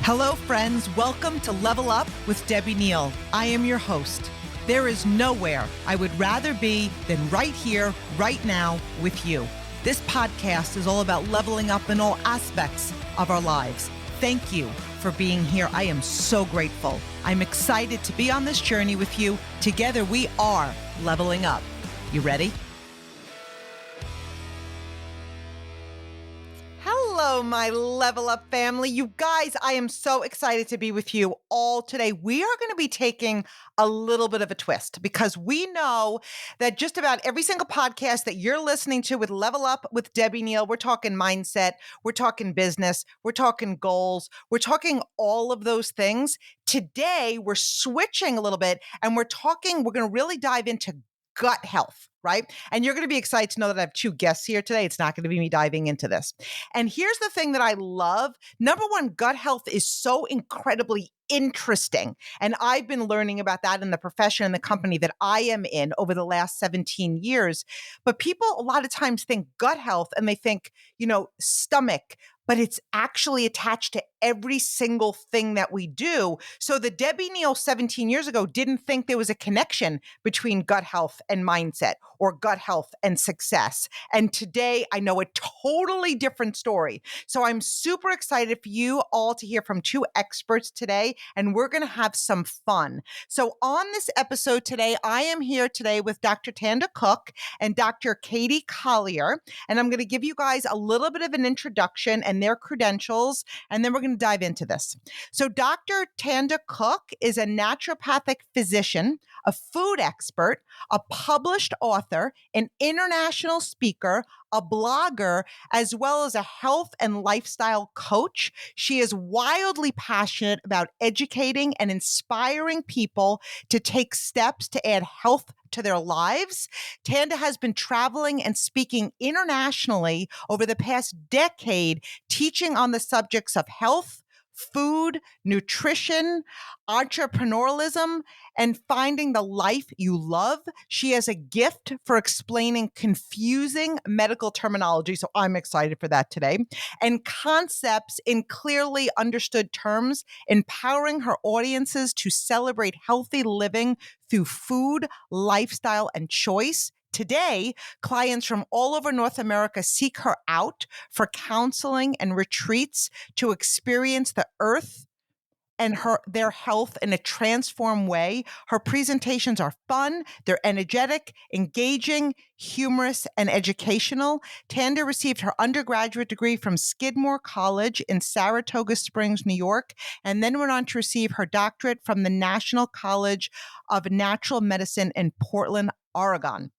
Hello, friends. Welcome to Level Up with Debbie Neal. I am your host. There is nowhere I would rather be than right here, right now with you. This podcast is all about leveling up in all aspects of our lives. Thank you for being here. I am so grateful. I'm excited to be on this journey with you. Together, we are leveling up. You ready? Hello, my Level Up family. You guys, I am so excited to be with you all today. We are going to be taking a little bit of a twist because we know that just about every single podcast that you're listening to with Level Up with Debbie Neal, we're talking mindset, we're talking business, we're talking goals, we're talking all of those things. Today, we're switching a little bit and we're going to really dive into gut health, right? And you're going to be excited to know that I have two guests here today. It's not going to be me diving into this. And here's the thing that I love. Number one, gut health is so incredibly interesting. And I've been learning about that in the profession and the company that I am in over the last 17 years. But people a lot of times think gut health and they think, stomach, but it's actually attached to every single thing that we do. So the Debbie Neal 17 years ago didn't think there was a connection between gut health and mindset or gut health and success. And today I know a totally different story. So I'm super excited for you all to hear from two experts today, and we're going to have some fun. So on this episode today, I am here today with Dr. Tanda Cook and Dr. Katie Collier, and I'm going to give you guys a little bit of an introduction and their credentials, and then we're going to dive into this. So Dr. Tanda Cook is a naturopathic physician, a food expert, a published author, an international speaker, a blogger, as well as a health and lifestyle coach. She is wildly passionate about educating and inspiring people to take steps to add health to their lives. Tanda has been traveling and speaking internationally over the past decade, teaching on the subjects of health, food, nutrition, entrepreneurialism, and finding the life you love. She has a gift for explaining confusing medical terminology, so I'm excited for that today, and concepts in clearly understood terms, empowering her audiences to celebrate healthy living through food, lifestyle, and choice. Today, clients from all over North America seek her out for counseling and retreats to experience the earth and their health in a transformed way. Her presentations are fun, they're energetic, engaging, humorous, and educational. Tanda received her undergraduate degree from Skidmore College in Saratoga Springs, New York, and then went on to receive her doctorate from the National College of Natural Medicine in Portland, Oregon.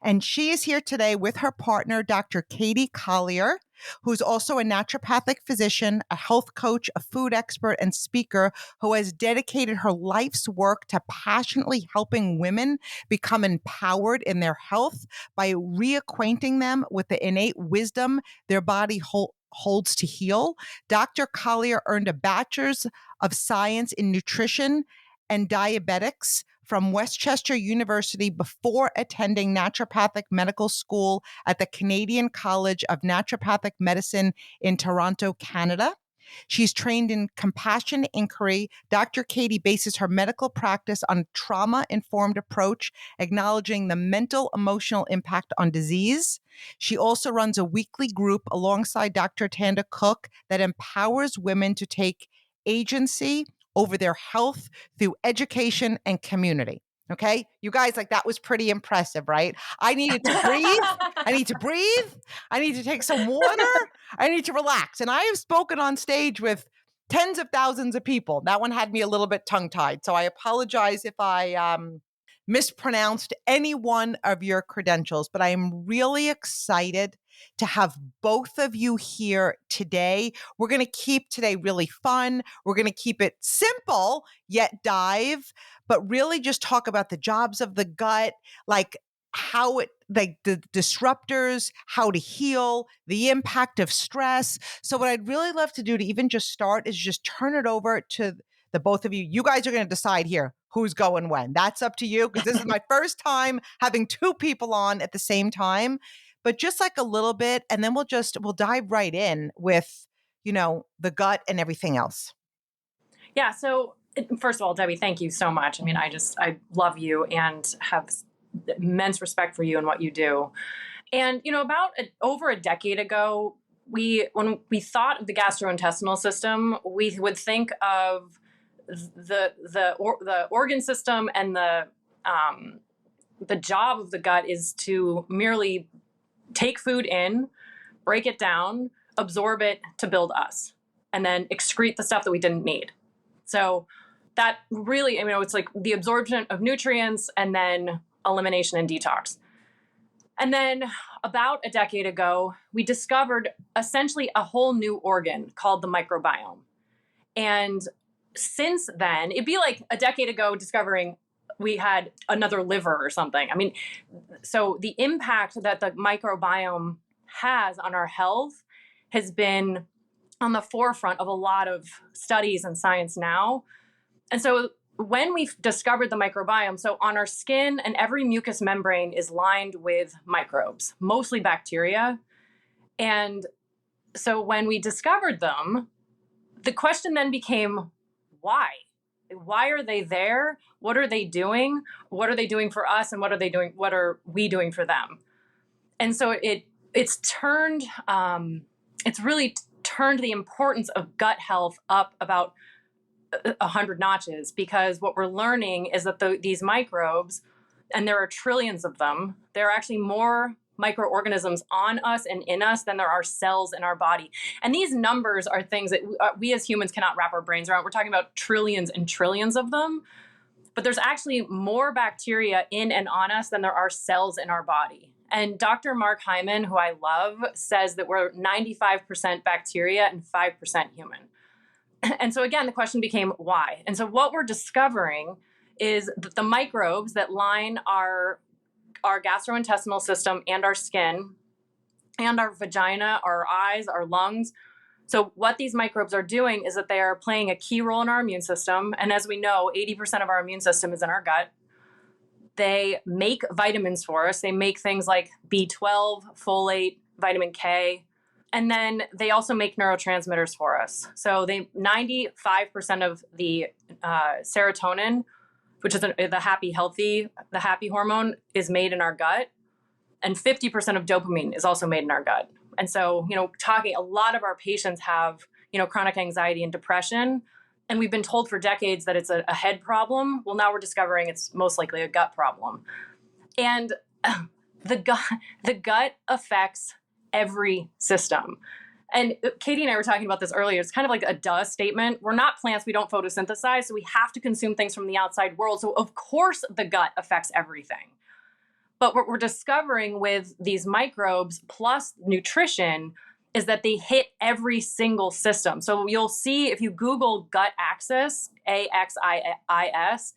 And she is here today with her partner, Dr. Katie Collier, who's also a naturopathic physician, a health coach, a food expert, and speaker who has dedicated her life's work to passionately helping women become empowered in their health by reacquainting them with the innate wisdom their body holds to heal. Dr. Collier earned a bachelor's of science in nutrition and diabetics from Westchester University before attending naturopathic medical school at the Canadian College of Naturopathic Medicine in Toronto, Canada. She's trained in compassion inquiry. Dr. Katie bases her medical practice on trauma-informed approach, acknowledging the mental, emotional impact on disease. She also runs a weekly group alongside Dr. Tanda Cook that empowers women to take agency over their health through education and community. Okay. You guys, that was pretty impressive, right? I needed to breathe. I need to breathe. I need to take some water. I need to relax. And I have spoken on stage with tens of thousands of people. That one had me a little bit tongue-tied. So I apologize if I mispronounced any one of your credentials, but I am really excited to have both of you here today. We're going to keep today really fun. We're going to keep it simple, yet dive, but really just talk about the jobs of the gut, how it, the disruptors, how to heal, the impact of stress. So what I'd really love to do to even just start is just turn it over to the both of you. You guys are going to decide here who's going when. That's up to you, because this is my first time having two people on at the same time. But just a little bit, and then we'll dive right in with, the gut and everything else. Yeah. So first of all, Debbie, thank you so much. I mean, I love you and have immense respect for you and what you do. And, about over a decade ago, when we thought of the gastrointestinal system, we would think of the organ system, and the job of the gut is to merely take food in, break it down, absorb it to build us, and then excrete the stuff that we didn't need. So that really, it's like the absorption of nutrients and then elimination and detox. And then about a decade ago, we discovered essentially a whole new organ called the microbiome. And since then, it'd be like a decade ago discovering we had another liver or something. I mean, so the impact that the microbiome has on our health has been on the forefront of a lot of studies and science now. And so when we discovered the microbiome, so on our skin and every mucous membrane is lined with microbes, mostly bacteria. And so when we discovered them, the question then became, why? Why are they there? What are they doing? What are they doing for us? And what are we doing for them? And so it's really turned the importance of gut health up about 100 notches, because what we're learning is that these microbes, and there are trillions of them, there are actually more microorganisms on us and in us than there are cells in our body. And these numbers are things that we as humans cannot wrap our brains around. We're talking about trillions and trillions of them, but there's actually more bacteria in and on us than there are cells in our body. And Dr. Mark Hyman, who I love, says that we're 95% bacteria and 5% human. And so again, the question became why? And so what we're discovering is that the microbes that line our gastrointestinal system and our skin and our vagina, our eyes, our lungs. So what these microbes are doing is that they are playing a key role in our immune system. And as we know, 80% of our immune system is in our gut. They make vitamins for us. They make things like B12, folate, vitamin K. And then they also make neurotransmitters for us. So 95% of the serotonin, which is the happy hormone, is made in our gut. And 50% of dopamine is also made in our gut. And so, a lot of our patients have, chronic anxiety and depression. And we've been told for decades that it's a head problem. Well, now we're discovering it's most likely a gut problem. And the gut affects every system. And Katie and I were talking about this earlier. It's kind of like a duh statement. We're not plants. We don't photosynthesize. So we have to consume things from the outside world. So of course the gut affects everything. But what we're discovering with these microbes plus nutrition is that they hit every single system. So you'll see if you Google gut axis, AXIS,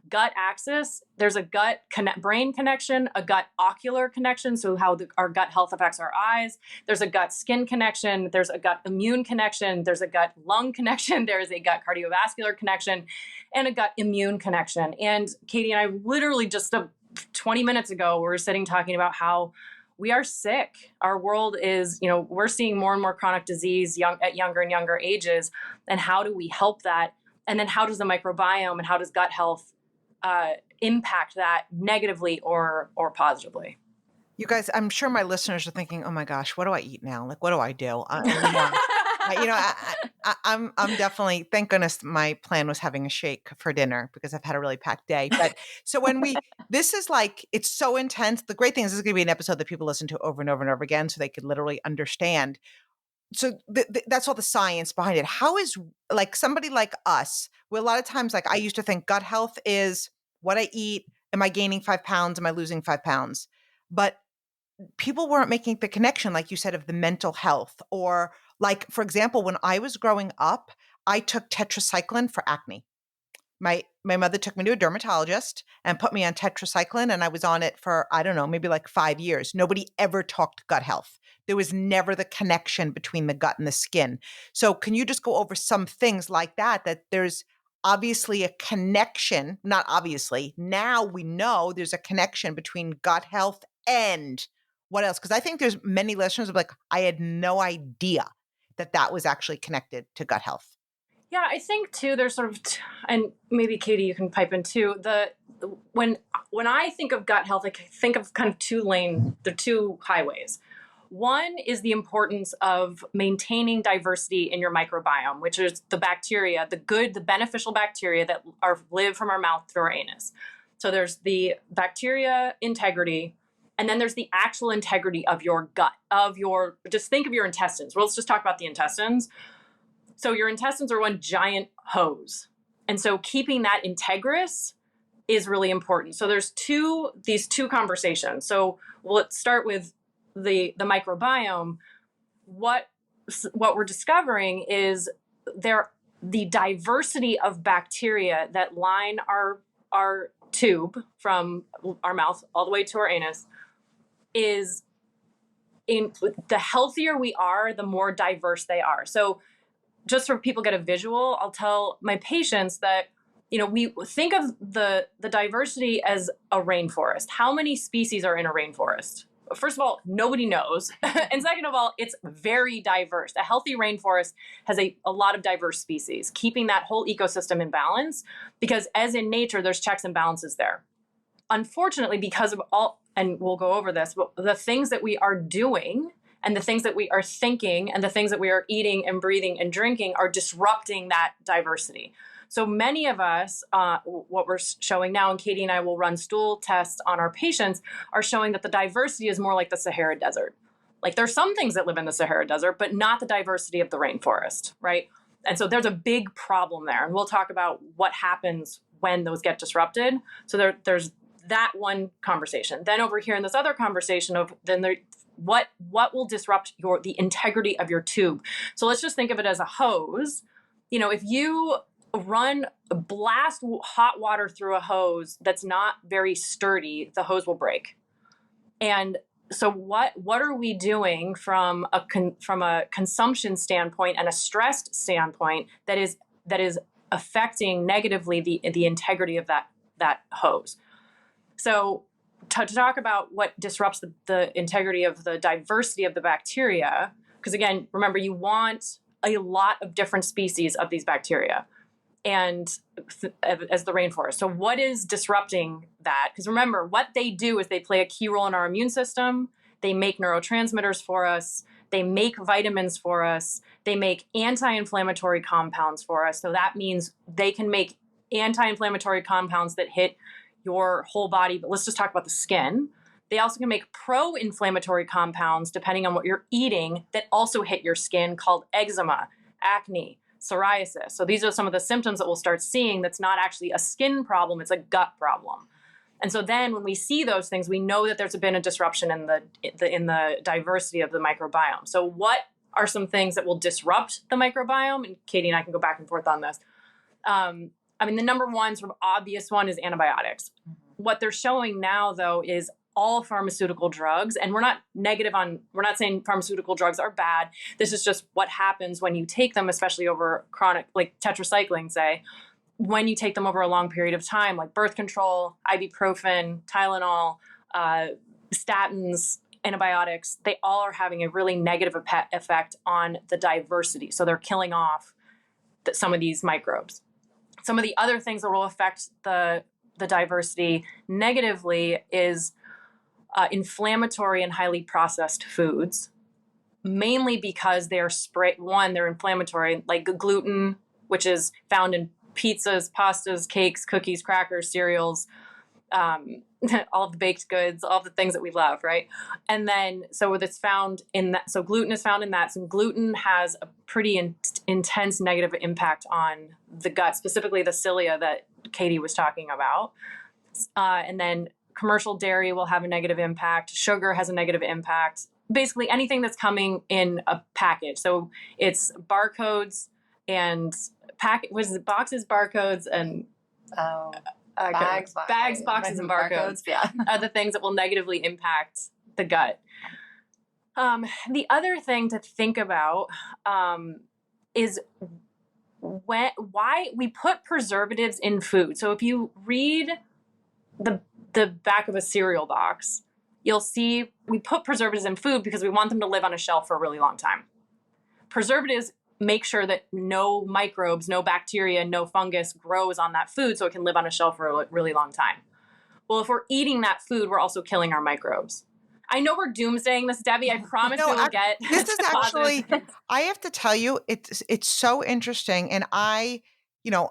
gut axis, there's a gut brain connection, a gut ocular connection, so how our gut health affects our eyes. There's a gut skin connection. There's a gut immune connection. There's a gut lung connection. There is a gut cardiovascular connection and a gut immune connection. And Katie and I literally just 20 minutes ago, we were sitting talking about how we are sick. Our world is, we're seeing more and more chronic disease at younger and younger ages. And how do we help that? And then how does the microbiome and how does gut health impact that negatively or positively? You guys, I'm sure my listeners are thinking, "Oh my gosh, what do I eat now? Like, what do I do?" I'm definitely, thank goodness my plan was having a shake for dinner because I've had a really packed day. But so this is like, it's so intense. The great thing is this is going to be an episode that people listen to over and over and over again so they could literally understand. So that's all the science behind it. How is like somebody like us, where a lot of times, like I used to think gut health is what I eat. Am I gaining 5 pounds? Am I losing 5 pounds? But people weren't making the connection, like you said, of the mental health. Or like, for example, when I was growing up, I took tetracycline for acne. My mother took me to a dermatologist and put me on tetracycline, and I was on it for, I don't know, maybe like 5 years. Nobody ever talked gut health. There was never the connection between the gut and the skin. So can you just go over some things like that there's obviously a connection, not obviously, now we know there's a connection between gut health and what else? Because I think there's many listeners who are like, I had no idea that was actually connected to gut health. Yeah, I think too, there's sort of, and maybe Katie, you can pipe in too. When I think of gut health, I think of kind of the two highways. One is the importance of maintaining diversity in your microbiome, which is the bacteria, the beneficial bacteria that live from our mouth through our anus. So there's the bacteria integrity, and then there's the actual integrity of your gut, just think of your intestines. Well, let's just talk about the intestines. So your intestines are one giant hose. And so keeping that integrous is really important. So there's these two conversations. So let's start with the microbiome. What we're discovering is the diversity of bacteria that line our tube from our mouth all the way to our anus is the healthier we are, the more diverse they are. So just so people get a visual, I'll tell my patients that, we think of the diversity as a rainforest. How many species are in a rainforest? First of all, nobody knows. And second of all, it's very diverse. A healthy rainforest has a lot of diverse species, keeping that whole ecosystem in balance, because as in nature, there's checks and balances there. Unfortunately, because of and we'll go over this, but the things that we are doing and the things that we are thinking and the things that we are eating and breathing and drinking are disrupting that diversity. So many of us, what we're showing now, and Katie and I will run stool tests on our patients, are showing that the diversity is more like the Sahara Desert. Like there's some things that live in the Sahara Desert, but not the diversity of the rainforest, right? And so there's a big problem there. And we'll talk about what happens when those get disrupted. So there's that one conversation. Then over here in this other conversation of what will disrupt the integrity of your tube. So let's just think of it as a hose. If you blast hot water through a hose that's not very sturdy, the hose will break. And so what are we doing from a consumption standpoint and a stressed standpoint that is affecting negatively the integrity of that hose? So to talk about what disrupts the integrity of the diversity of the bacteria, because again, remember, you want a lot of different species of these bacteria and as the rainforest. So what is disrupting that? Because remember, what they do is they play a key role in our immune system. They make neurotransmitters for us. They make vitamins for us. They make anti-inflammatory compounds for us. So that means they can make anti-inflammatory compounds that hit your whole body, but let's just talk about the skin. They also can make pro-inflammatory compounds, depending on what you're eating, that also hit your skin, called eczema, acne, psoriasis. So these are some of the symptoms that we'll start seeing that's not actually a skin problem, it's a gut problem. And so then when we see those things, we know that there's been a disruption in the diversity of the microbiome. So what are some things that will disrupt the microbiome? And Katie and I can go back and forth on this. The number one sort of obvious one is antibiotics. Mm-hmm. What they're showing now, though, is all pharmaceutical drugs, and we're not saying pharmaceutical drugs are bad. This is just what happens when you take them, especially over chronic, like tetracycline, say, when you take them over a long period of time, like birth control, ibuprofen, Tylenol, statins, antibiotics, they all are having a really negative effect on the diversity. So they're killing off some of these microbes. Some of the other things that will affect the diversity negatively is inflammatory and highly processed foods, mainly because they're inflammatory, like gluten, which is found in pizzas, pastas, cakes, cookies, crackers, cereals, all of the baked goods, all of the things that we love, right? And then, so it's found in that. So gluten is found in that. So gluten has a pretty intense negative impact on the gut, specifically the cilia that Katie was talking about. And then commercial dairy will have a negative impact. Sugar has a negative impact. Basically anything that's coming in a package. So it's barcodes and boxes, barcodes, and bags, boxes, and barcodes. Yeah, are the things that will negatively impact the gut. The other thing to think about is why we put preservatives in food. So if you read the back of a cereal box, you'll see we put preservatives in food because we want them to live on a shelf for a really long time. Preservatives make sure that no microbes, no bacteria, no fungus grows on that food so it can live on a shelf for a really long time. Well, if we're eating that food, we're also killing our microbes. I know we're doomsaying this, Debbie. I promise we will get this is to positive actually, things. I have to tell you, it's so interesting. And I've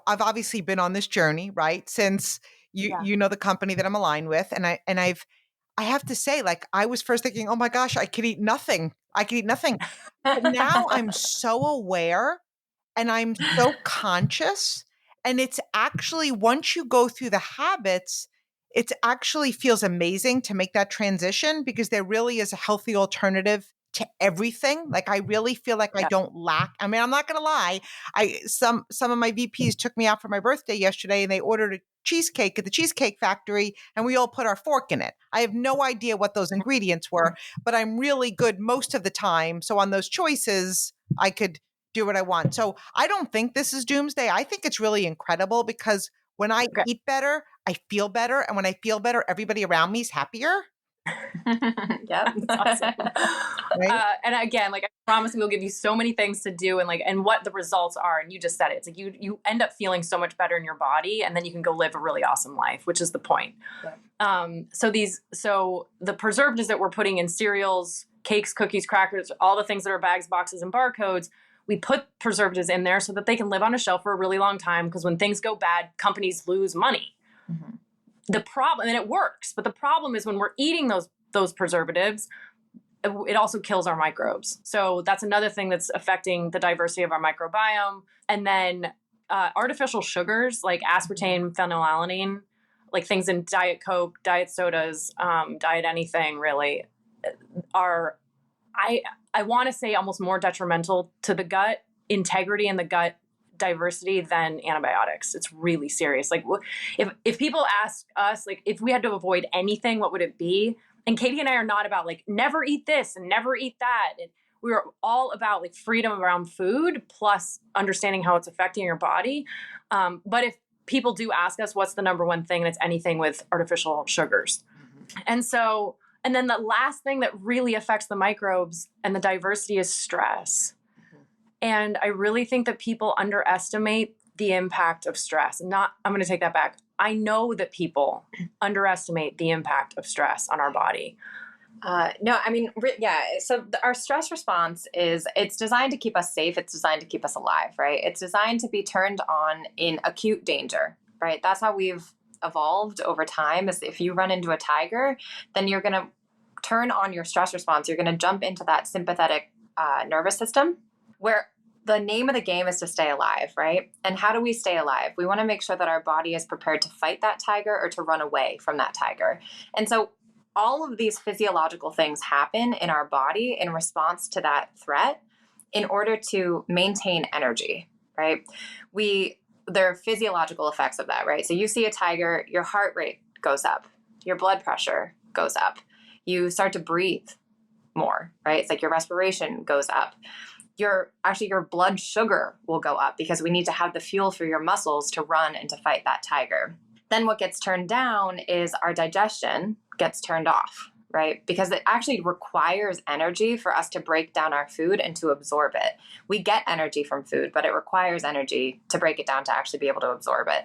obviously been on this journey, right? Since you know the company that I'm aligned with. And I have to say, like, I was first thinking, oh my gosh, I could eat nothing. I could eat nothing. But now I'm so aware and I'm so conscious. And it's actually, once you go through the habits, it actually feels amazing to make that transition because there really is a healthy alternative to everything. Like I really feel like I don't lack. I mean, I'm not gonna lie. Some of my VPs took me out for my birthday yesterday and they ordered a cheesecake at the Cheesecake Factory and we all put our fork in it. I have no idea what those ingredients were, but I'm really good most of the time. So on those choices, I could do what I want. So I don't think this is doomsday. I think it's really incredible because when I eat better, I feel better. And when I feel better, everybody around me is happier. Yep. That's awesome. Right? And again, like I promise we'll give you so many things to do and what the results are. And you just said it. It's like you end up feeling so much better in your body and then you can go live a really awesome life, which is the point. Yeah. So the preservatives that we're putting in cereals, cakes, cookies, crackers, all the things that are bags, boxes, and barcodes, we put preservatives in there so that they can live on a shelf for a really long time. Because when things go bad, companies lose money. Mm-hmm. The problem, and it works, but the problem is when we're eating those preservatives, it also kills our microbes. So that's another thing that's affecting the diversity of our microbiome. And then artificial sugars like aspartame, phenylalanine, like things in Diet Coke, diet sodas, diet anything really, are, I want to say, almost more detrimental to the gut integrity and the gut diversity than antibiotics. It's really serious. Like if people ask us, like if we had to avoid anything, what would it be? And Katie and I are not about like never eat this and never eat that. And we are all about like freedom around food plus understanding how it's affecting your body. But if people do ask us what's the number one thing, and it's anything with artificial sugars. Mm-hmm. And then the last thing that really affects the microbes and the diversity is stress. And I really think that people underestimate the impact of stress. I'm going to take that back. I know that people underestimate the impact of stress on our body. No, I mean, yeah. So our stress response it's designed to keep us safe. It's designed to keep us alive, right? It's designed to be turned on in acute danger, right? That's how we've evolved over time, is if you run into a tiger, then you're going to turn on your stress response. You're going to jump into that sympathetic nervous system, where the name of the game is to stay alive, right? And how do we stay alive? We want to make sure that our body is prepared to fight that tiger or to run away from that tiger. And so all of these physiological things happen in our body in response to that threat in order to maintain energy, right? There are physiological effects of that, right? So you see a tiger, your heart rate goes up, your blood pressure goes up, you start to breathe more, right? It's like your respiration goes up. Your blood sugar will go up because we need to have the fuel for your muscles to run and to fight that tiger. Then what gets turned down is our digestion gets turned off, right? Because it actually requires energy for us to break down our food and to absorb it. We get energy from food, but it requires energy to break it down to actually be able to absorb it.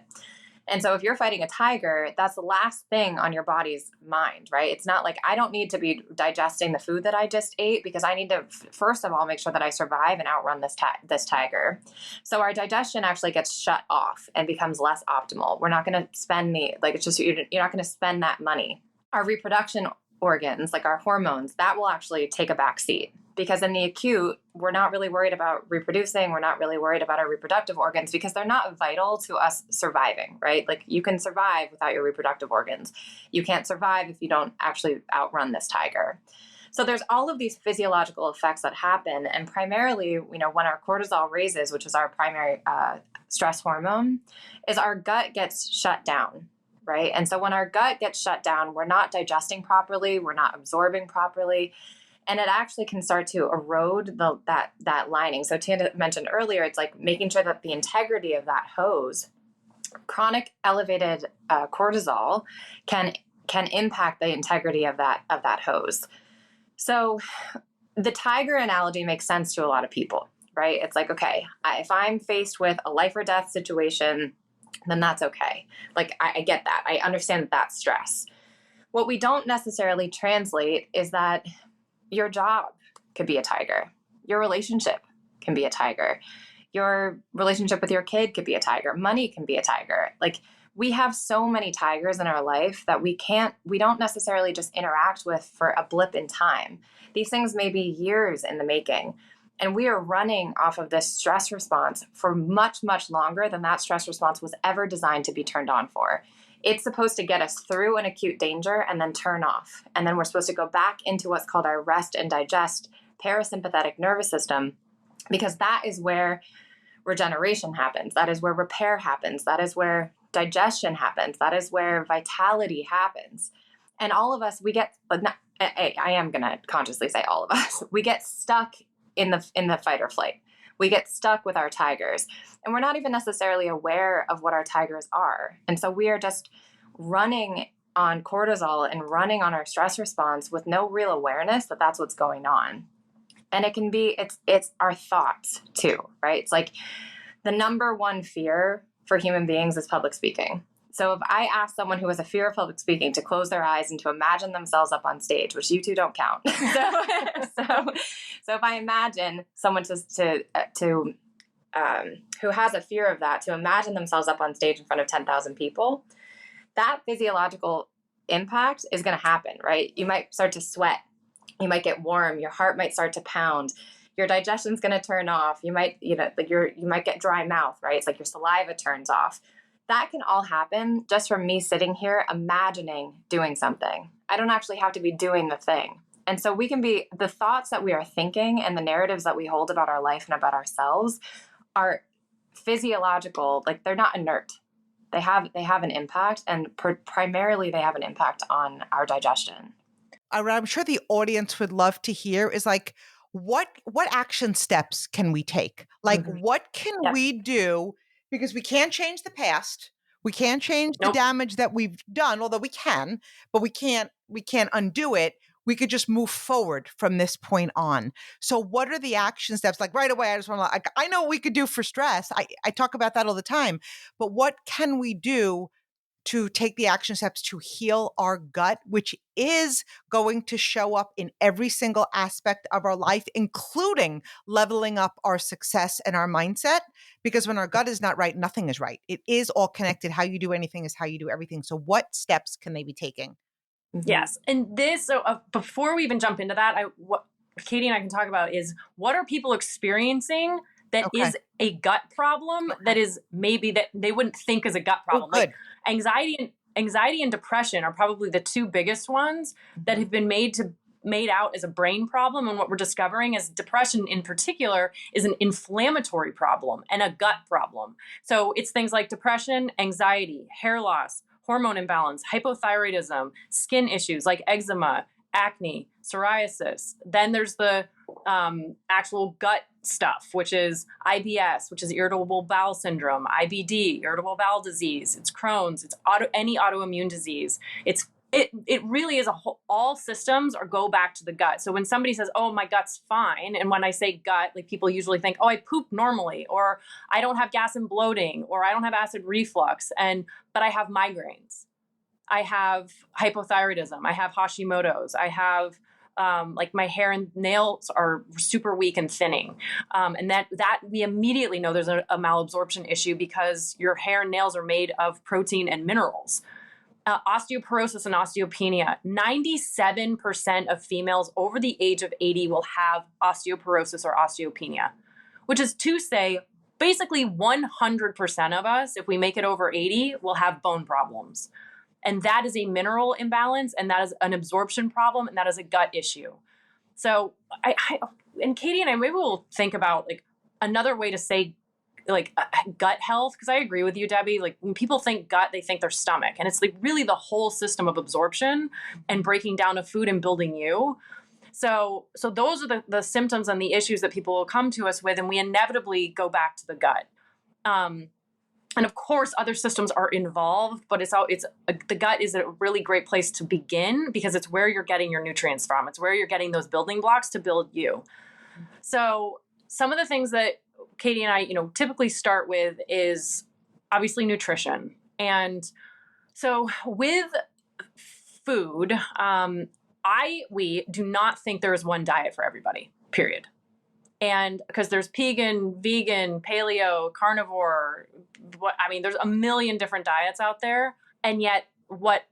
And so if you're fighting a tiger, that's the last thing on your body's mind, right? It's not like I don't need to be digesting the food that I just ate because I need to, first of all, make sure that I survive and outrun this tiger. So our digestion actually gets shut off and becomes less optimal. We're not going to spend you're not going to spend that money. Our reproduction organs, like our hormones, that will actually take a back seat. Because in the acute, we're not really worried about reproducing. We're not really worried about our reproductive organs because they're not vital to us surviving, right? Like you can survive without your reproductive organs. You can't survive if you don't actually outrun this tiger. So there's all of these physiological effects that happen. And primarily, when our cortisol raises, which is our primary stress hormone, is our gut gets shut down, right? And so when our gut gets shut down, we're not digesting properly. We're not absorbing properly. And it actually can start to erode that lining. So Tanda mentioned earlier, it's like making sure that the integrity of that hose, chronic elevated cortisol can impact the integrity of that hose. So the tiger analogy makes sense to a lot of people, right? It's like, okay, if I'm faced with a life or death situation, then that's okay. Like, I get that. I understand that that's stress. What we don't necessarily translate is that your job could be a tiger. Your relationship can be a tiger. Your relationship with your kid could be a tiger. Money can be a tiger. Like, we have so many tigers in our life that we don't necessarily just interact with for a blip in time. These things may be years in the making. And we are running off of this stress response for much, much longer than that stress response was ever designed to be turned on for. It's supposed to get us through an acute danger and then turn off. And then we're supposed to go back into what's called our rest and digest parasympathetic nervous system, because that is where regeneration happens. That is where repair happens. That is where digestion happens. That is where vitality happens. And all of us, I am going to consciously say all of us, we get stuck in the fight or flight. We get stuck with our tigers, and we're not even necessarily aware of what our tigers are. And so we are just running on cortisol and running on our stress response with no real awareness that that's what's going on. And it can be, it's our thoughts too, right? It's like the number one fear for human beings is public speaking. So if I ask someone who has a fear of public speaking to close their eyes and to imagine themselves up on stage, which you two don't count. So if I imagine someone who has a fear of that, to imagine themselves up on stage in front of 10,000 people, that physiological impact is going to happen, right? You might start to sweat. You might get warm. Your heart might start to pound. Your digestion's going to turn off. You might, you might get dry mouth, right? It's like your saliva turns off. That can all happen just from me sitting here imagining doing something. I don't actually have to be doing the thing. And so the thoughts that we are thinking and the narratives that we hold about our life and about ourselves are physiological. Like, they're not inert. They have an impact, and primarily they have an impact on our digestion. I'm sure the audience would love to hear is like, what action steps can we take? Like, what can we do? Because we can't change the past. We can't change the damage that we've done, although we can, but we can't undo it. We could just move forward from this point on. So what are the action steps? Like, right away, I just want to, I know what we could do for stress. I talk about that all the time, but what can we do to take the action steps to heal our gut, which is going to show up in every single aspect of our life, including leveling up our success and our mindset? Because when our gut is not right, nothing is right. It is all connected. How you do anything is how you do everything. So what steps can they be taking? Yes. And before we even jump into that, what Katie and I can talk about is, what are people experiencing that is a gut problem that is maybe that they wouldn't think is a gut problem. Like anxiety and depression are probably the two biggest ones that have been made out as a brain problem. And what we're discovering is depression in particular is an inflammatory problem and a gut problem. So it's things like depression, anxiety, hair loss, hormone imbalance, hypothyroidism, skin issues like eczema, acne, psoriasis. Then there's the actual gut stuff, which is IBS, which is irritable bowel syndrome, IBD, irritable bowel disease. It's Crohn's. It's any autoimmune disease. It really is all systems go back to the gut. So when somebody says, "Oh, my gut's fine," and when I say gut, like, people usually think, "Oh, I poop normally," or "I don't have gas and bloating," or "I don't have acid reflux," but I have migraines. I have hypothyroidism. I have Hashimoto's. I have like my hair and nails are super weak and thinning. And that we immediately know there's a malabsorption issue, because your hair and nails are made of protein and minerals. Osteoporosis and osteopenia. 97% of females over the age of 80 will have osteoporosis or osteopenia, which is to say basically 100% of us, if we make it over 80, will have bone problems. And that is a mineral imbalance, and that is an absorption problem, and that is a gut issue. So and Katie and I, maybe we'll think about like another way to say like gut health, because I agree with you, Debbie. Like, when people think gut, they think their stomach, and it's like really the whole system of absorption and breaking down of food and building you. So those are the symptoms and the issues that people will come to us with, and we inevitably go back to the gut. And of course, other systems are involved, but the gut is a really great place to begin, because it's where you're getting your nutrients from. It's where you're getting those building blocks to build you. So some of the things that Katie and I, typically start with is obviously nutrition. And so with food, we do not think there is one diet for everybody, period. And because there's vegan, paleo, carnivore, there's a million different diets out there. And yet what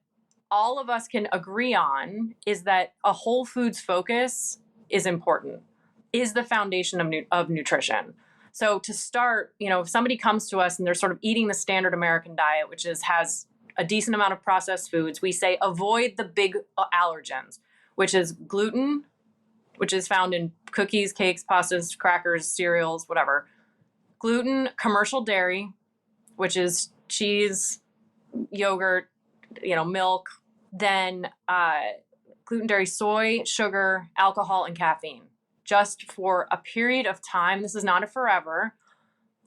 all of us can agree on is that a whole foods focus is important, is the foundation of nutrition. So to start, if somebody comes to us and they're sort of eating the standard American diet, which has a decent amount of processed foods, we say avoid the big allergens, which is gluten, which is found in cookies, cakes, pastas, crackers, cereals, whatever. Gluten, commercial dairy, which is cheese, yogurt, milk. Then gluten, dairy, soy, sugar, alcohol, and caffeine. Just for a period of time. This is not a forever.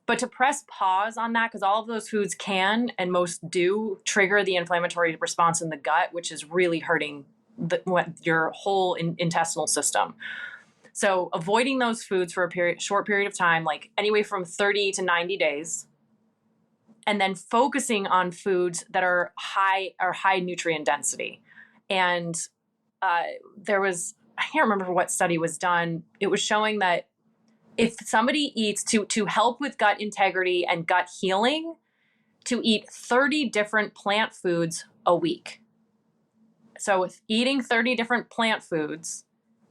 But to press pause on that, because all of those foods can, and most do, trigger the inflammatory response in the gut, which is really hurting your whole intestinal system. So avoiding those foods for a short period of time, like anyway from 30 to 90 days, and then focusing on foods that are high nutrient density. And I can't remember what study was done. It was showing that if somebody eats to help with gut integrity and gut healing, to eat 30 different plant foods a week. So if eating 30 different plant foods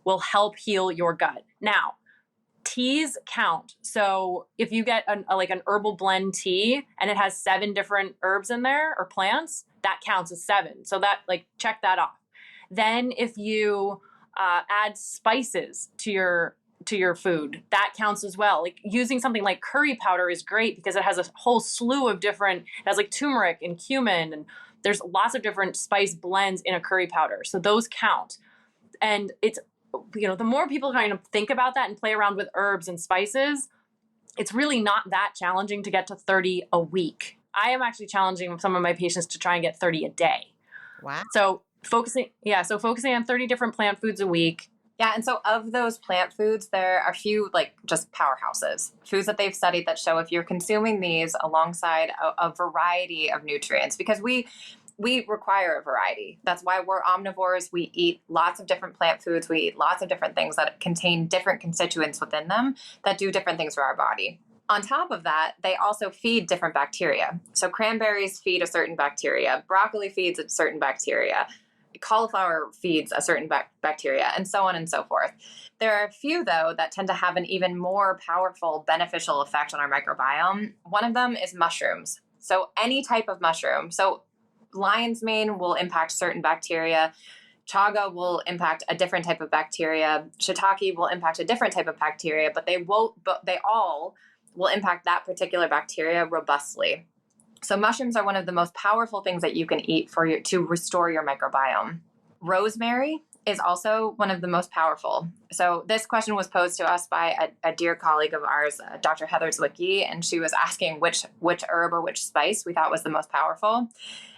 will help heal your gut. Now, teas count. So if you get an herbal blend tea and it has 7 different herbs in there or plants, that counts as 7. So that check that off. Then if you add spices to your food, that counts as well. Like using something like curry powder is great because it has a whole slew of it has like turmeric and cumin, and there's lots of different spice blends in a curry powder. So those count. And it's, the more people kind of think about that and play around with herbs and spices, it's really not that challenging to get to 30 a week. I am actually challenging some of my patients to try and get 30 a day. Wow. So focusing on 30 different plant foods a week. Yeah, and so of those plant foods, there are a few just powerhouses, foods that they've studied that show if you're consuming these alongside a variety of nutrients, because we require a variety. That's why we're omnivores. We eat lots of different plant foods. We eat lots of different things that contain different constituents within them that do different things for our body. On top of that, they also feed different bacteria. So cranberries feed a certain bacteria. Broccoli feeds a certain bacteria. Cauliflower feeds a certain bacteria, and so on and so forth. There are a few, though, that tend to have an even more powerful beneficial effect on our microbiome. One of them is mushrooms. So any type of mushroom. So lion's mane will impact certain bacteria. Chaga will impact a different type of bacteria. Shiitake will impact a different type of bacteria, but they all will impact that particular bacteria robustly. So mushrooms are one of the most powerful things that you can eat to restore your microbiome. Rosemary is also one of the most powerful. So this question was posed to us by a dear colleague of ours, Dr. Heather Zwicky, and she was asking which herb or which spice we thought was the most powerful.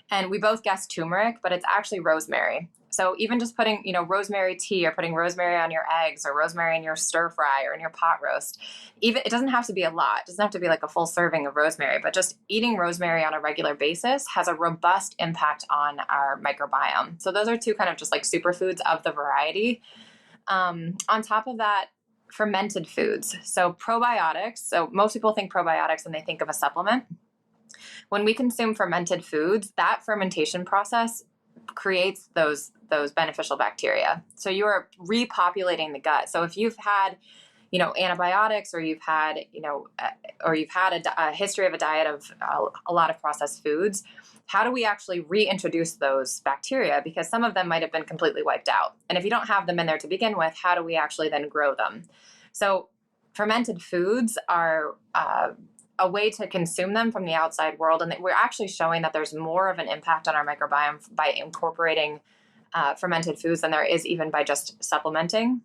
And we both guessed turmeric, but it's actually rosemary. So even just putting, rosemary tea or putting rosemary on your eggs or rosemary in your stir fry or in your pot roast, it doesn't have to be a lot. It doesn't have to be like a full serving of rosemary, but just eating rosemary on a regular basis has a robust impact on our microbiome. So those are two kind of just like superfoods of the variety. On top of that, fermented foods. So probiotics. So most people think probiotics and they think of a supplement. When we consume fermented foods, that fermentation process creates those beneficial bacteria. So you are repopulating the gut. So if you've had, antibiotics, or you've had, a history of a diet of a lot of processed foods, how do we actually reintroduce those bacteria? Because some of them might have been completely wiped out. And if you don't have them in there to begin with, how do we actually then grow them? So fermented foods are a way to consume them from the outside world. And we're actually showing that there's more of an impact on our microbiome by incorporating fermented foods than there is even by just supplementing.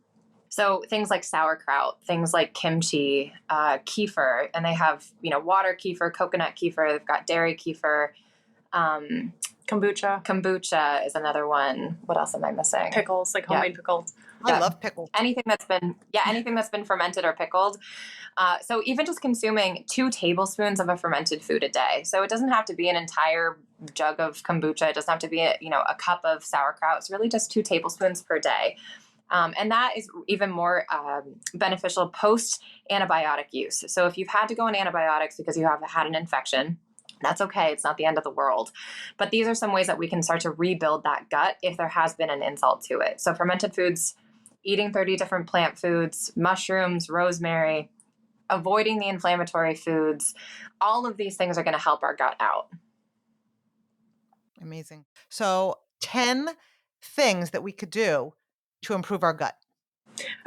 So things like sauerkraut, things like kimchi, kefir, and they have, water kefir, coconut kefir, they've got dairy kefir. Kombucha. Kombucha is another one. What else am I missing? Pickles, like homemade pickles. I love pickles. Anything that's been fermented or pickled. So even just consuming 2 tablespoons of a fermented food a day. So it doesn't have to be an entire jug of kombucha. It doesn't have to be a cup of sauerkraut. It's really just 2 tablespoons per day. And that is even more beneficial post antibiotic use. So if you've had to go on antibiotics because you have had an infection, that's okay. It's not the end of the world. But these are some ways that we can start to rebuild that gut if there has been an insult to it. So fermented foods, eating 30 different plant foods, mushrooms, rosemary, avoiding the inflammatory foods, all of these things are going to help our gut out. Amazing. So 10 things that we could do to improve our gut.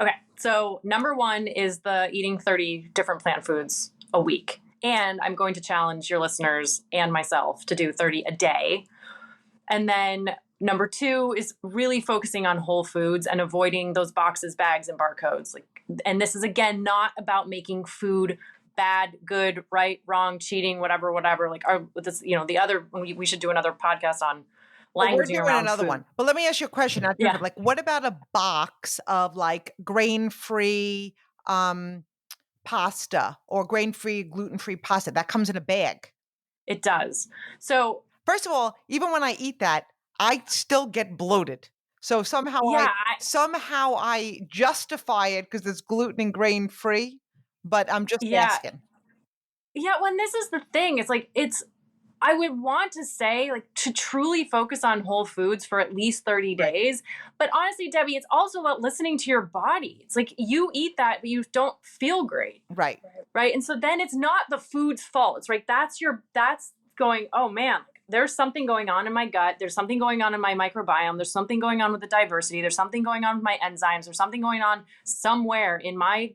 Okay. So number 1 is the eating 30 different plant foods a week. And I'm going to challenge your listeners and myself to do 30 a day. And then number 2 is really focusing on whole foods and avoiding those boxes, bags, and barcodes. And this is, again, not about making food bad, good, right, wrong, cheating, whatever. We should do another podcast on languaging around another food. one. But let me ask you a question. Yeah. Like, what about a box of like grain-free pasta or grain-free, gluten-free pasta that comes in a bag? It does. So first of all, even when I eat that, I still get bloated. So somehow I justify it because it's gluten and grain-free, but I'm just asking. Yeah, when this is the thing, I would want to say to truly focus on whole foods for at least 30 days. But honestly, Debbie, it's also about listening to your body. It's like you eat that, but you don't feel great. Right. Right. And so then it's not the food's fault. It's right. That's going, oh man, there's something going on in my gut. There's something going on in my microbiome. There's something going on with the diversity. There's something going on with my enzymes. There's something going on somewhere in my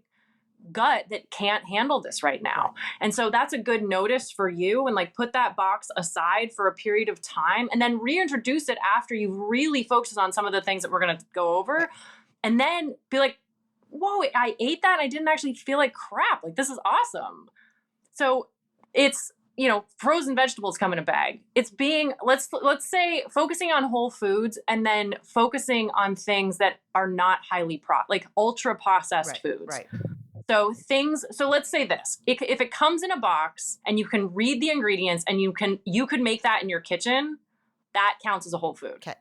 gut that can't handle this right now. And so that's a good notice for you, and put that box aside for a period of time and then reintroduce it after you've really focused on some of the things that we're going to go over. And then be like, whoa, I ate that. I didn't actually feel like crap. This is awesome. So it's, frozen vegetables come in a bag. It's being, let's say, focusing on whole foods and then focusing on things that are not highly ultra processed foods. Right. So let's say this, if it comes in a box and you can read the ingredients and you could make that in your kitchen, that counts as a whole food. Okay.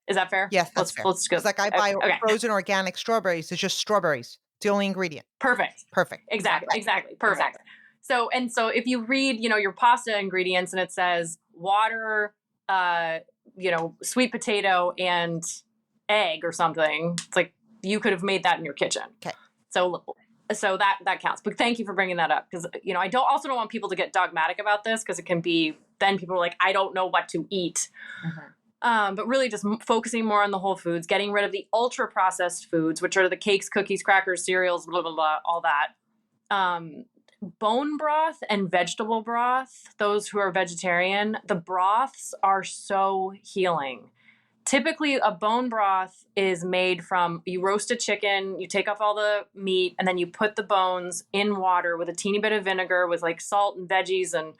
Is that fair? Yes, that's fair. Let's go. It's like I buy frozen organic strawberries. It's just strawberries. It's the only ingredient. Perfect. Exactly. Perfect. So if you read, your pasta ingredients and it says water, sweet potato and egg or something, it's like you could have made that in your kitchen. Okay. So that counts. But thank you for bringing that up because, I don't want people to get dogmatic about this because it can be, then people are like, I don't know what to eat. Mm-hmm. But really just focusing more on the whole foods, getting rid of the ultra processed foods, which are the cakes, cookies, crackers, cereals, blah, blah, blah, all that. Bone broth and vegetable broth, those who are vegetarian, the broths are so healing. Typically, a bone broth is made from, you roast a chicken, you take off all the meat, and then you put the bones in water with a teeny bit of vinegar with salt and veggies. And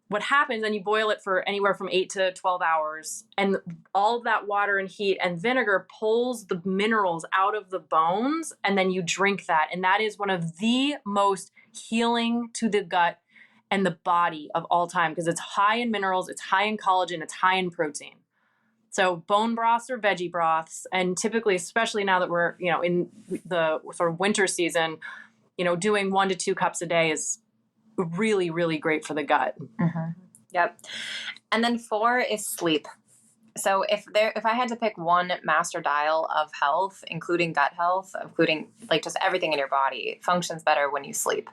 what happens, and you boil it for anywhere from 8 to 12 hours. And all of that water and heat and vinegar pulls the minerals out of the bones, and then you drink that. And that is one of the most healing to the gut and the body of all time because it's high in minerals, it's high in collagen, it's high in protein. So bone broths or veggie broths, and typically, especially now that we're, in the sort of winter season, doing 1 to 2 cups a day is really, really great for the gut. Mm-hmm. Yep. And then 4 is sleep. So if I had to pick one master dial of health, including gut health, including just everything in your body, it functions better when you sleep.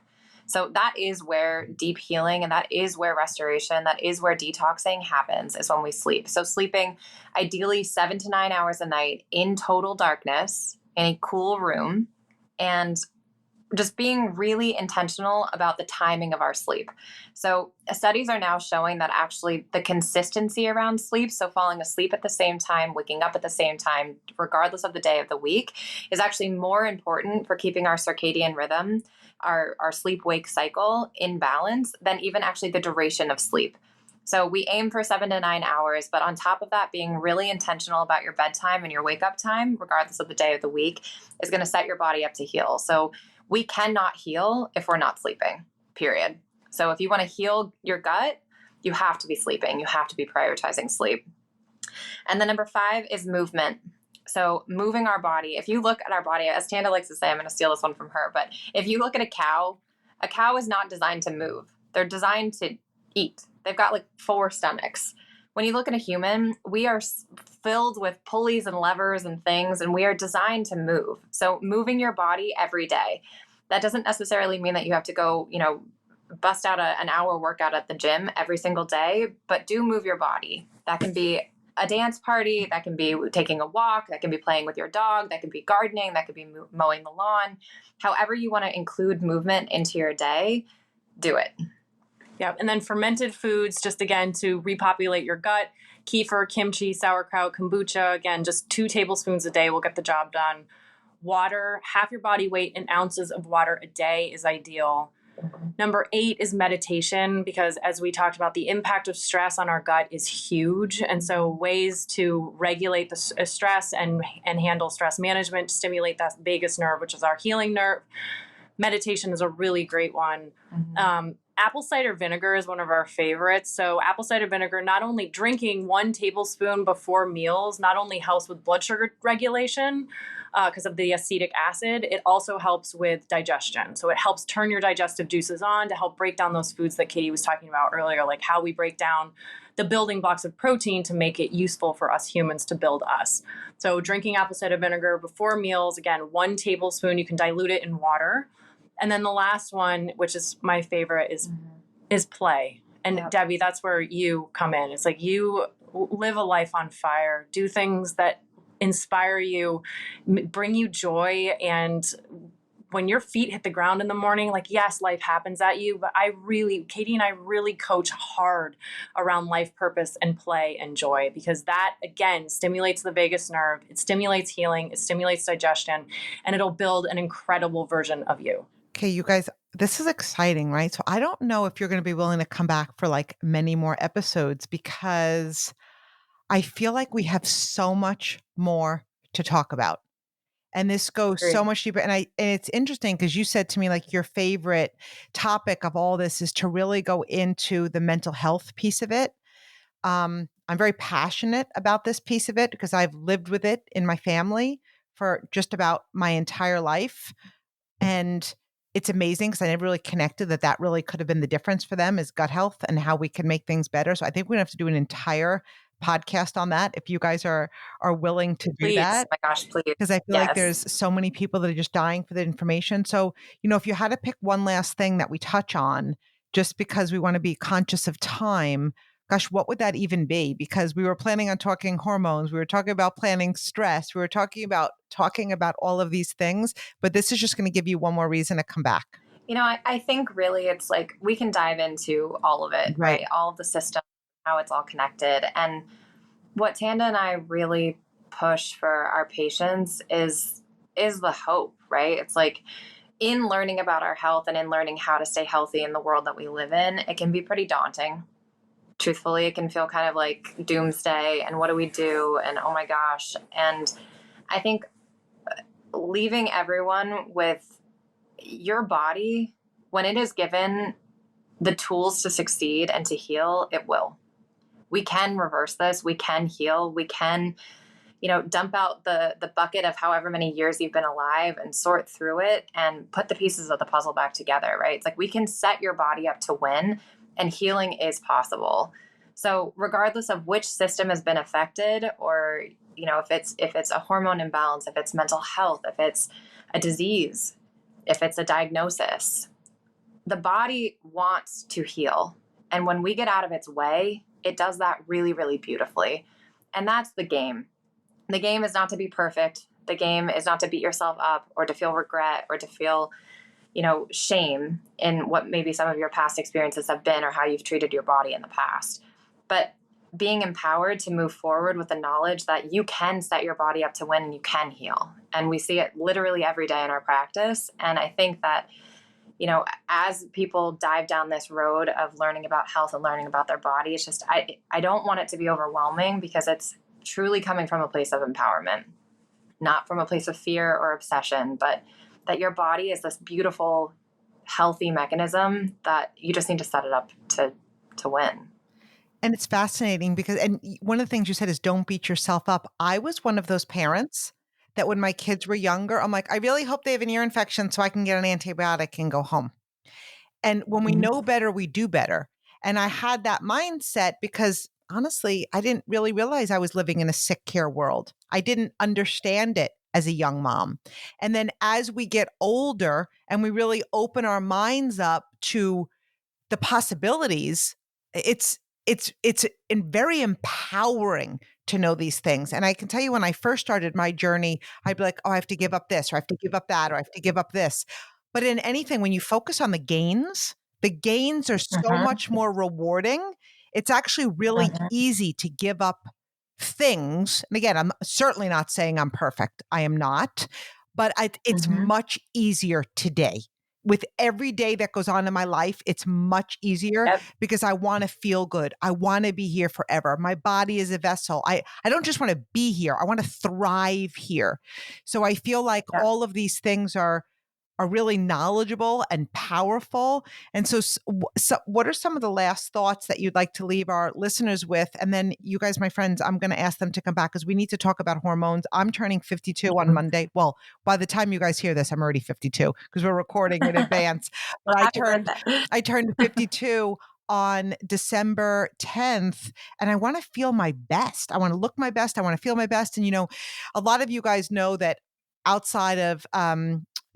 So that is where deep healing and that is where restoration, that is where detoxing happens, is when we sleep. So sleeping ideally 7 to 9 hours a night in total darkness in a cool room, and just being really intentional about the timing of our sleep. So studies are now showing that actually the consistency around sleep, so falling asleep at the same time, waking up at the same time, regardless of the day of the week, is actually more important for keeping our circadian rhythm, our sleep-wake cycle in balance than even actually the duration of sleep. So we aim for 7 to 9 hours, but on top of that, being really intentional about your bedtime and your wake up time, regardless of the day of the week, is going to set your body up to heal. So we cannot heal if we're not sleeping, period. So if you want to heal your gut, you have to be sleeping. You have to be prioritizing sleep. And then number 5 is movement. So moving our body. If you look at our body, as Tanda likes to say, I'm going to steal this one from her, but if you look at a cow is not designed to move. They're designed to eat. They've got like 4 stomachs. When you look at a human, we are filled with pulleys and levers and things, and we are designed to move. So moving your body every day. That doesn't necessarily mean that you have to go, bust out an hour workout at the gym every single day, but do move your body. That can be a dance party, that can be taking a walk, that can be playing with your dog, that can be gardening, that could be mowing the lawn. However you want to include movement into your day, do it. Yeah. And then fermented foods, just again, to repopulate your gut, kefir, kimchi, sauerkraut, kombucha, again, just 2 tablespoons a day will get the job done. Water, half your body weight in ounces of water a day is ideal. Number 8 is meditation, because as we talked about, the impact of stress on our gut is huge. And so ways to regulate the stress and handle stress management, stimulate that vagus nerve, which is our healing nerve. Meditation is a really great one. Mm-hmm. Apple cider vinegar is one of our favorites. So apple cider vinegar, not only drinking 1 tablespoon before meals, not only helps with blood sugar regulation, because of the acetic acid, it also helps with digestion. So it helps turn your digestive juices on to help break down those foods that Katie was talking about earlier, like how we break down the building blocks of protein to make it useful for us humans to build us. So drinking apple cider vinegar before meals, again, 1 tablespoon, you can dilute it in water. And then the last one, which is my favorite, is play. And yep. Debbie, that's where you come in. It's like you live a life on fire, do things that inspire you, bring you joy. And when your feet hit the ground in the morning, like, yes, life happens at you, but Katie and I really coach hard around life purpose and play and joy, because that, again, stimulates the vagus nerve. It stimulates healing. It stimulates digestion, and it'll build an incredible version of you. Okay, you guys, this is exciting, right? So I don't know if you're going to be willing to come back for like many more episodes, because I feel like we have so much more to talk about. And this goes so much deeper. And it's interesting because you said to me, like, your favorite topic of all this is to really go into the mental health piece of it. I'm very passionate about this piece of it because I've lived with it in my family for just about my entire life. And it's amazing because I never really connected that really could have been the difference for them, is gut health and how we can make things better. So I think we're gonna have to do an entire podcast on that if you guys are willing to do that. Oh my gosh, please. Because I feel like there's so many people that are just dying for the information. So, if you had to pick one last thing that we touch on, just because we want to be conscious of time, gosh, what would that even be? Because we were planning on talking hormones. We were talking about planning stress. We were talking about all of these things, but this is just going to give you one more reason to come back. I think really it's like we can dive into all of it, right? All of the systems, how it's all connected. And what Tanda and I really push for our patients is the hope, right? It's like, in learning about our health and in learning how to stay healthy in the world that we live in, it can be pretty daunting. Truthfully, it can feel kind of like doomsday and what do we do? And oh my gosh. And I think leaving everyone with your body, when it is given the tools to succeed and to heal, it will. We can reverse this. We can heal. We can, dump out the bucket of however many years you've been alive and sort through it and put the pieces of the puzzle back together, right? It's like we can set your body up to win, and healing is possible. So regardless of which system has been affected, or, if it's a hormone imbalance, if it's mental health, if it's a disease, if it's a diagnosis, the body wants to heal. And when we get out of its way, it does that really, really beautifully. And that's the game. The game is not to be perfect. The game is not to beat yourself up or to feel regret or to feel, shame in what maybe some of your past experiences have been or how you've treated your body in the past. But being empowered to move forward with the knowledge that you can set your body up to win and you can heal. And we see it literally every day in our practice. And I think that, as people dive down this road of learning about health and learning about their body, it's just, I don't want it to be overwhelming, because it's truly coming from a place of empowerment, not from a place of fear or obsession, but that your body is this beautiful, healthy mechanism that you just need to set it up to win. And it's fascinating because, and one of the things you said is don't beat yourself up. I was one of those parents that when my kids were younger, I'm like, I really hope they have an ear infection so I can get an antibiotic and go home. And when we know better, we do better. And I had that mindset because honestly, I didn't really realize I was living in a sick care world. I didn't understand it as a young mom. And then as we get older and we really open our minds up to the possibilities, it's very empowering to know these things. And I can tell you when I first started my journey, I'd be like, oh, I have to give up this, or I have to give up that, or I have to give up this. But in anything, when you focus on the gains are so much more rewarding. It's actually really easy to give up things. And again, I'm certainly not saying I'm perfect. I am not, but it's much easier today. With every day that goes on in my life, it's much easier because I want to feel good. I want to be here forever. My body is a vessel. I don't just want to be here. I want to thrive here. So I feel like all of these things are really knowledgeable and powerful. And so what are some of the last thoughts that you'd like to leave our listeners with? And then you guys, my friends, I'm going to ask them to come back because we need to talk about hormones. I'm turning 52 on Monday. Well, by the time you guys hear this, I'm already 52 because we're recording in advance. But I turned 52 on December 10th, and I want to feel my best. I want to look my best. I want to feel my best. And, a lot of you guys know that outside of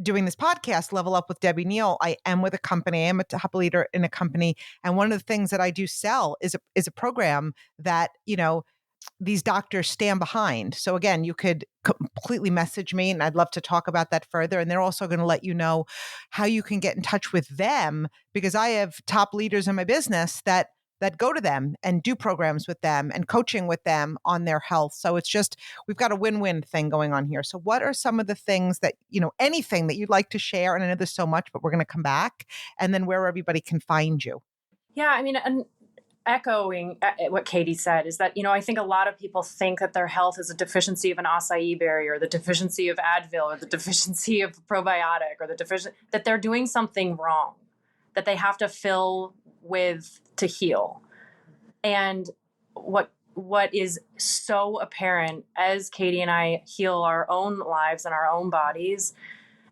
doing this podcast, Level Up with Debbie Neal, I am with a company. I am a top leader in a company. And one of the things that I do sell is a program that, these doctors stand behind. So again, you could completely message me and I'd love to talk about that further. And they're also going to let you know how you can get in touch with them because I have top leaders in my business that go to them and do programs with them and coaching with them on their health. So it's just, we've got a win-win thing going on here. So what are some of the things that, anything that you'd like to share? And I know there's so much, but we're going to come back and then where everybody can find you. Yeah. I mean, and echoing what Katie said is that, I think a lot of people think that their health is a deficiency of an acai berry or the deficiency of Advil or the deficiency of probiotic or that they're doing something wrong, that they have to fill with to heal. And what is so apparent as Katie and I heal our own lives and our own bodies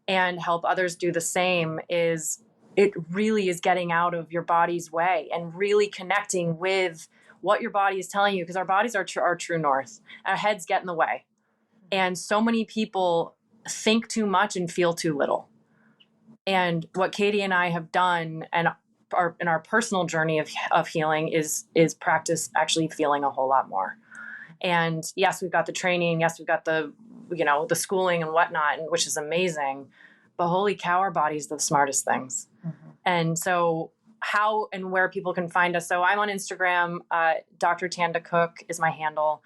and help others do the same is it really is getting out of your body's way and really connecting with what your body is telling you, because our bodies are our true north. Our heads get in the way. And so many people think too much and feel too little. And what Katie and I have done and in our personal journey of healing is practice actually feeling a whole lot more. And yes, we've got the training. Yes, we've got the schooling and whatnot, which is amazing. But holy cow, our body's the smartest things. And so how and where people can find us. So I'm on Instagram. Dr. Tanda Cook is my handle.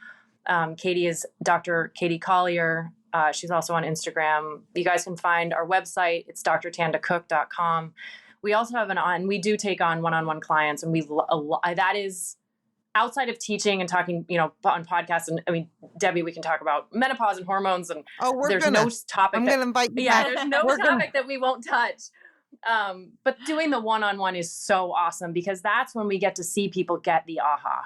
Katie is Dr. Katie Collier. She's also on Instagram. You guys can find our website. It's drtandacook.com. We also have we do take on one-on-one clients, and that is outside of teaching and talking, on podcasts. And I mean, Debbie, we can talk about menopause and hormones, and there's no topic. I'm going to invite you. Yeah, there's no topic that we won't touch. But doing the one-on-one is so awesome because that's when we get to see people get the aha.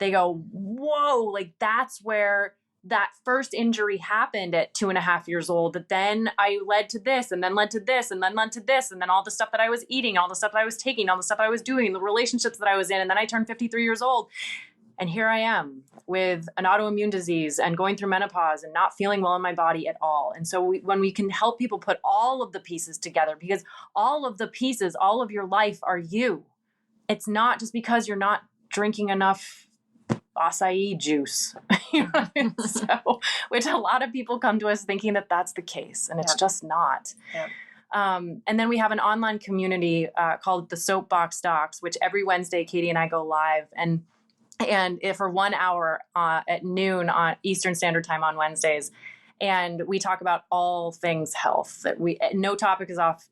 They go, whoa, like that's where that first injury happened at 2.5 years old, that then I led to this and then led to this and then led to this. And then all the stuff that I was eating, all the stuff that I was taking, all the stuff I was doing, the relationships that I was in. And then I turned 53 years old. And here I am with an autoimmune disease and going through menopause and not feeling well in my body at all. And so when we can help people put all of the pieces together, because all of the pieces, all of your life are you. It's not just because you're not drinking enough acai juice, so, which a lot of people come to us thinking that that's the case, and it's just not. And then we have an online community called the Soapbox Docs, which every Wednesday Katie and I go live, and if for 1 hour at noon on Eastern Standard Time on Wednesdays, and we talk about all things health. That no topic is off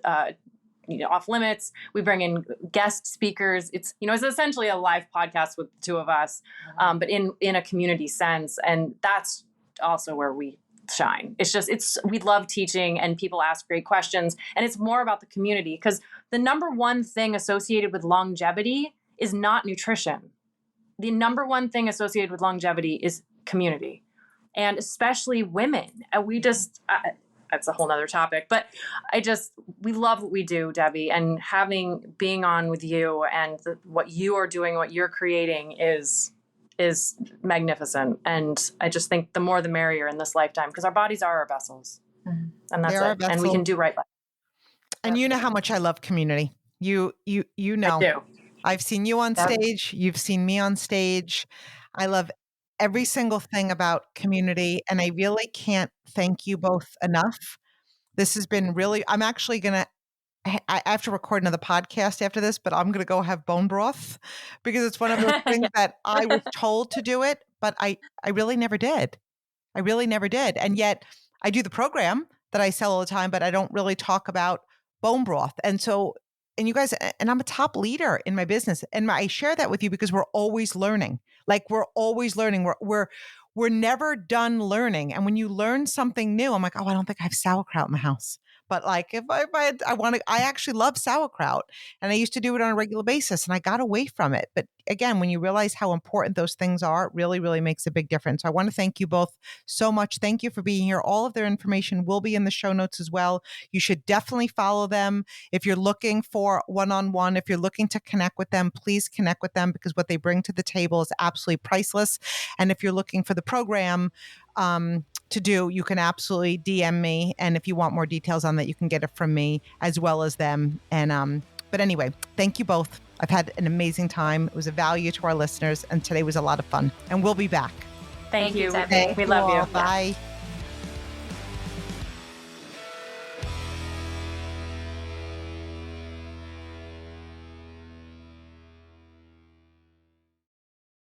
off limits. We bring in guest speakers. It's essentially a live podcast with the two of us, but in a community sense. And that's also where we shine. We love teaching, and people ask great questions, and it's more about the community, because the number one thing associated with longevity is not nutrition. The number one thing associated with longevity is community, and especially women. And that's a whole nother topic, but we love what we do, Debbie, and being on with you and what you are doing, what you're creating is magnificent. And I just think the more the merrier in this lifetime, because our bodies are our vessels, and that's it. And we can do right by it. And you know how much I love community. You know, I do. I've seen you on stage. You've seen me on stage. I love every single thing about community. And I really can't thank you both enough. This has been really, I have to record another podcast after this, but I'm going to go have bone broth, because it's one of those things that I was told to do it, but I really never did. I really never did. And yet I do the program that I sell all the time, but I don't really talk about bone broth. And you guys, and I'm a top leader in my business, and I share that with you because we're always learning. Like, we're always learning. We're never done learning. And when you learn something new, I'm like, oh, I don't think I have sauerkraut in my house. But like, if I actually love sauerkraut, and I used to do it on a regular basis, and I got away from it. But again, when you realize how important those things are, it really, really makes a big difference. So I want to thank you both so much. Thank you for being here. All of their information will be in the show notes as well. You should definitely follow them. If you're looking for one-on-one, if you're looking to connect with them, please connect with them, because what they bring to the table is absolutely priceless. And if you're looking for the program, to do, you can absolutely DM me. And if you want more details on that, you can get it from me as well as them. And, but anyway, thank you both. I've had an amazing time. It was a value to our listeners, and today was a lot of fun, and we'll be back. Thank you. Debbie. We love you. Bye.